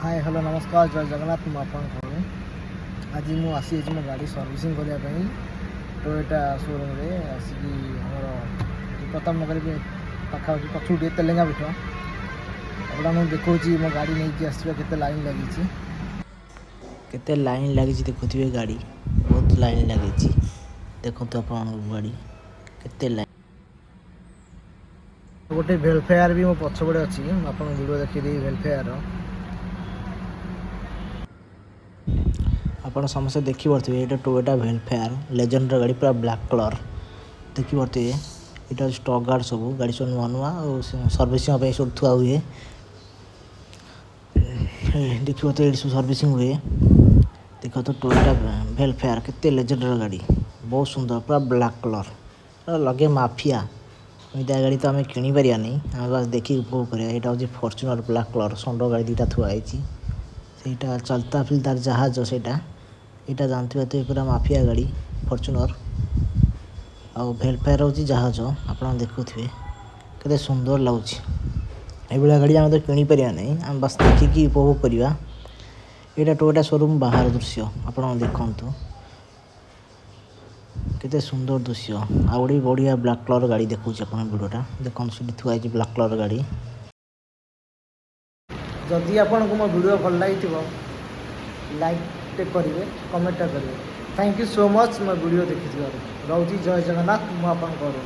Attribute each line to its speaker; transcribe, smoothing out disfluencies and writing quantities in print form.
Speaker 1: hi hello नमस्कार जय जगन्नाथ मुझे आज मुझे आसी मो गाड़ी सर्विसिंग करने टोयोटा शोरूम रे आसिक प्रथम नगर पाखापाखि पछुटे तेलेंगा पिठ एटा मुझे देखा मो गाड़ी नहीं आसवा के लाइन लगी
Speaker 2: केते लाइन लगी देखुए गाड़ी बहुत लाइन लगी देखो आप गाड़ी केते लाइन
Speaker 1: गोटे वेलफेयर भी मो पछपड़े अच्छी आप वीडियो देखिए वेलफेयर
Speaker 2: आप समस्त देखिपे ये टोयोटा वेलफेयर लेजेंडर गाड़ी पूरा ब्लैक कलर देखिपे ये स्टॉक गार्ड सब गाड़ी सब नुआ नुआ सर्विसिंग सब थुआ हुए देखिए ये सब सर्विसिंग हुए देख तो टोयोटा वेलफेयर केते लेजेंडर गाड़ी बहुत सुंदर पूरा ब्लैक कलर लगे माफिया एमितिया गाड़ी तो आम किपर नहीं आम बस देखिए उपभोग करा यहाँ हूँ फॉर्च्यूनर ब्लैक कलर षंड गाड़ी दुटा थुआई से चलता फिल्तार जहाज से यहाँ जानते तो पूरा माफिया गाड़ी फॉर्च्यूनर आउ वेलफेयर हूँ जहाज आप देखुए केते सुंदर लगुच ये गाड़ी आम तो किपर नहीं आम बस देखिकी उपभोग करवा यहाँ टोयोटा शोरूम बाहर दृश्य आप देखु केते सुंदर दृश्य आ गोटे बढ़िया ब्लैक कलर गाड़ी देखुँ भिडटा देखो सीट थुआई ब्लैक कलर गाड़ी
Speaker 1: जदि आपन को मो वीडियो भल लगी लाइक करेंगे कमेंट करेंगे थैंक यू सो मच मो वीडियो देखी रोची जय जगन्नाथ मुझे